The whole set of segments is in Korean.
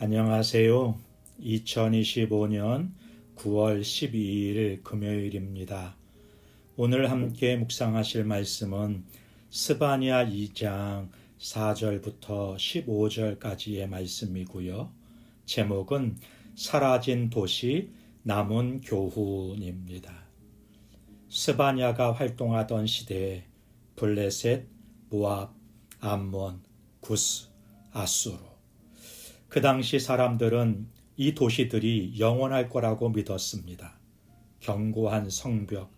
안녕하세요. 2025년 9월 12일 금요일입니다. 오늘 함께 묵상하실 말씀은 스바냐 2장 4절부터 15절까지의 말씀이고요. 제목은 사라진 도시 남은 교훈입니다. 스바냐가 활동하던 시대에 블레셋, 모압, 암몬, 구스, 아수르 그 당시 사람들은 이 도시들이 영원할 거라고 믿었습니다. 견고한 성벽,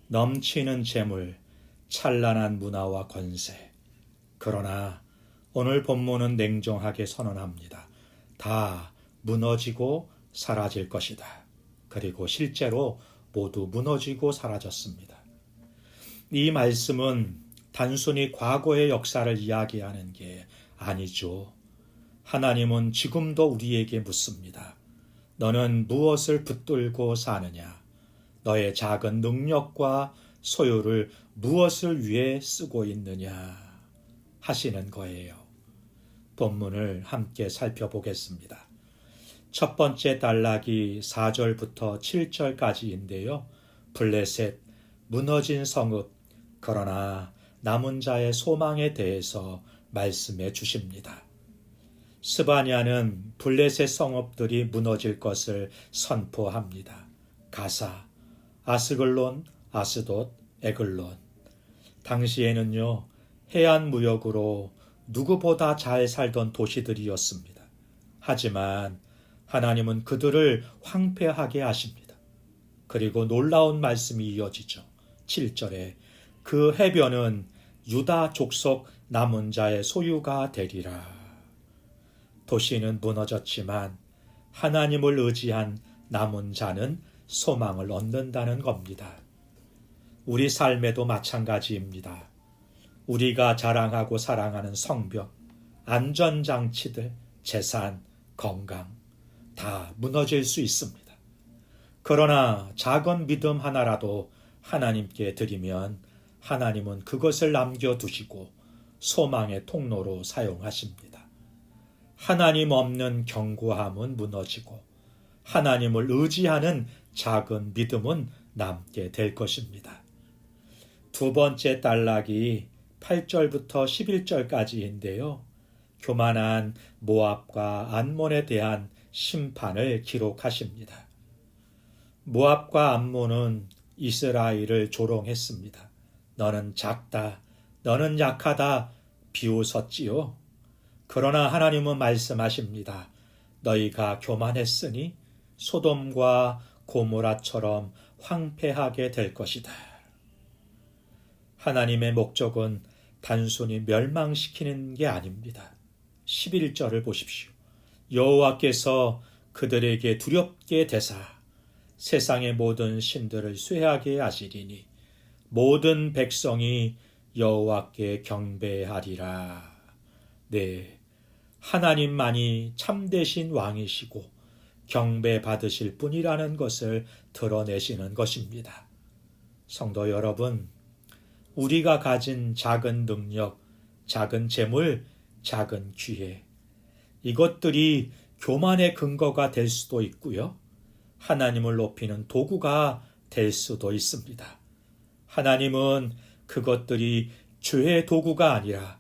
넘치는 재물, 찬란한 문화와 권세. 그러나 오늘 본문은 냉정하게 선언합니다. 다 무너지고 사라질 것이다. 그리고 실제로 모두 무너지고 사라졌습니다. 이 말씀은 단순히 과거의 역사를 이야기하는 게 아니죠. 하나님은 지금도 우리에게 묻습니다. 너는 무엇을 붙들고 사느냐? 너의 작은 능력과 소유를 무엇을 위해 쓰고 있느냐? 하시는 거예요. 본문을 함께 살펴보겠습니다. 첫 번째 단락이 4절부터 7절까지인데요. 블레셋, 무너진 성읍, 그러나 남은 자의 소망에 대해서 말씀해 주십니다. 스바냐는 블레셋 성읍들이 무너질 것을 선포합니다. 가사, 아스글론, 아스돗, 에글론. 당시에는요, 해안 무역으로 누구보다 잘 살던 도시들이었습니다. 하지만 하나님은 그들을 황폐하게 하십니다. 그리고 놀라운 말씀이 이어지죠. 7절에 그 해변은 유다 족속 남은 자의 소유가 되리라. 도시는 무너졌지만 하나님을 의지한 남은 자는 소망을 얻는다는 겁니다. 우리 삶에도 마찬가지입니다. 우리가 자랑하고 사랑하는 성벽, 안전장치들, 재산, 건강 다 무너질 수 있습니다. 그러나 작은 믿음 하나라도 하나님께 드리면 하나님은 그것을 남겨두시고 소망의 통로로 사용하십니다. 하나님 없는 견고함은 무너지고 하나님을 의지하는 작은 믿음은 남게 될 것입니다. 두 번째 단락이 8절부터 11절까지인데요. 교만한 모압과 암몬에 대한 심판을 기록하십니다. 모압과 암몬은 이스라엘을 조롱했습니다. 너는 작다, 너는 약하다 비웃었지요. 그러나 하나님은 말씀하십니다. 너희가 교만했으니 소돔과 고모라처럼 황폐하게 될 것이다. 하나님의 목적은 단순히 멸망시키는 게 아닙니다. 11절을 보십시오. 여호와께서 그들에게 두렵게 되사 세상의 모든 신들을 쇠하게 하시리니 모든 백성이 여호와께 경배하리라. 네, 하나님만이 참되신 왕이시고 경배받으실 분이라는 것을 드러내시는 것입니다. 성도 여러분, 우리가 가진 작은 능력, 작은 재물, 작은 기회, 이것들이 교만의 근거가 될 수도 있고요. 하나님을 높이는 도구가 될 수도 있습니다. 하나님은 그것들이 죄의 도구가 아니라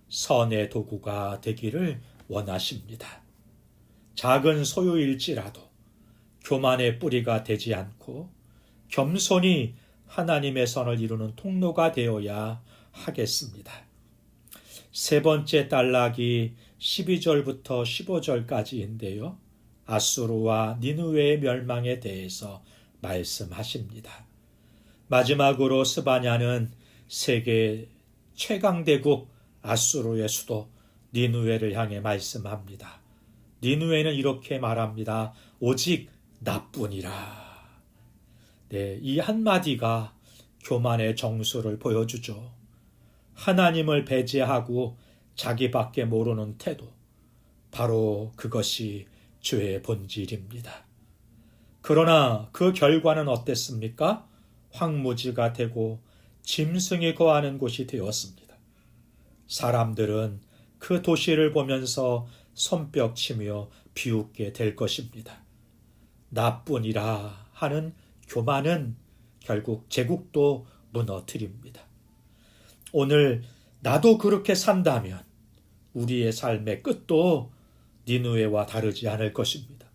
선의 도구가 되기를 원하십니다. 작은 소유일지라도 교만의 뿌리가 되지 않고 겸손히 하나님의 선을 이루는 통로가 되어야 하겠습니다. 세 번째 단락이 12절부터 15절까지인데요. 아수르와 니느웨의 멸망에 대해서 말씀하십니다. 마지막으로 스바냐는 세계 최강대국 아수르의 수도 니느웨를 향해 말씀합니다. 니느웨는 이렇게 말합니다. 오직 나뿐이라. 네, 이 한마디가 교만의 정수를 보여주죠. 하나님을 배제하고 자기밖에 모르는 태도, 바로 그것이 죄의 본질입니다. 그러나 그 결과는 어땠습니까? 황무지가 되고 짐승이 거하는 곳이 되었습니다. 사람들은 그 도시를 보면서 손뼉 치며 비웃게 될 것입니다. 나뿐이라 하는 교만은 결국 제국도 무너뜨립니다. 오늘 나도 그렇게 산다면 우리의 삶의 끝도 니느웨와 다르지 않을 것입니다.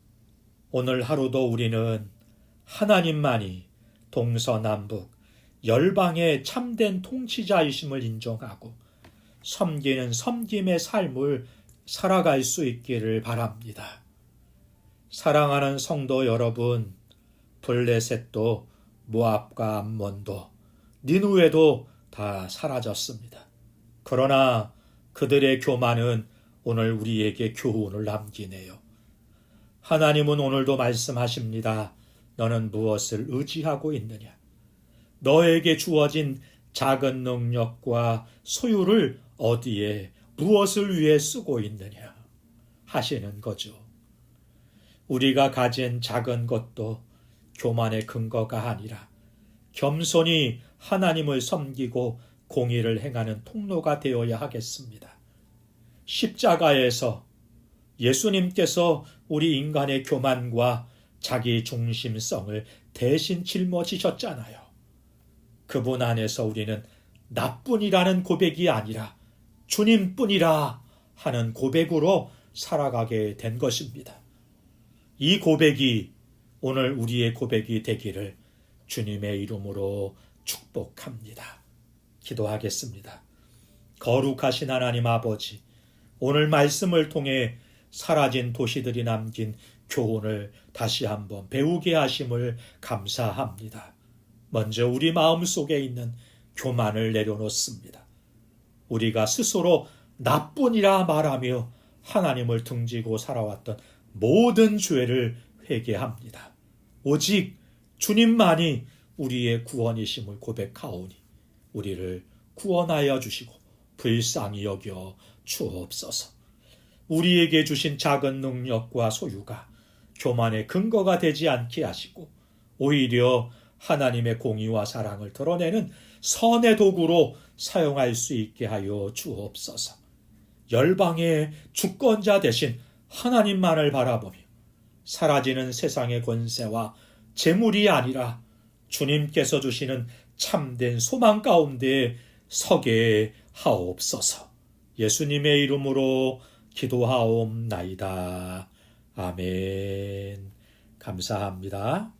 오늘 하루도 우리는 하나님만이 동서남북 열방의 참된 통치자이심을 인정하고 섬기는 섬김의 삶을 살아갈 수 있기를 바랍니다. 사랑하는 성도 여러분, 블레셋도 모압과 암몬도 니느웨도 다 사라졌습니다. 그러나 그들의 교만은 오늘 우리에게 교훈을 남기네요. 하나님은 오늘도 말씀하십니다. 너는 무엇을 의지하고 있느냐? 너에게 주어진 작은 능력과 소유를 어디에 무엇을 위해 쓰고 있느냐 하시는 거죠. 우리가 가진 작은 것도 교만의 근거가 아니라 겸손히 하나님을 섬기고 공의를 행하는 통로가 되어야 하겠습니다. 십자가에서 예수님께서 우리 인간의 교만과 자기 중심성을 대신 짊어지셨잖아요. 그분 안에서 우리는 나뿐이라는 고백이 아니라 주님뿐이라 하는 고백으로 살아가게 된 것입니다. 이 고백이 오늘 우리의 고백이 되기를 주님의 이름으로 축복합니다. 기도하겠습니다. 거룩하신 하나님 아버지, 오늘 말씀을 통해 사라진 도시들이 남긴 교훈을 다시 한번 배우게 하심을 감사합니다. 먼저 우리 마음속에 있는 교만을 내려놓습니다. 우리가 스스로 나뿐이라 말하며 하나님을 등지고 살아왔던 모든 죄를 회개합니다. 오직 주님만이 우리의 구원이심을 고백하오니 우리를 구원하여 주시고 불쌍히 여겨 주옵소서. 우리에게 주신 작은 능력과 소유가 교만의 근거가 되지 않게 하시고 오히려 하나님의 공의와 사랑을 드러내는 선의 도구로 사용할 수 있게 하여 주옵소서. 열방의 주권자 되신 하나님만을 바라보며 사라지는 세상의 권세와 재물이 아니라 주님께서 주시는 참된 소망 가운데 서게 하옵소서. 예수님의 이름으로 기도하옵나이다. 아멘. 감사합니다.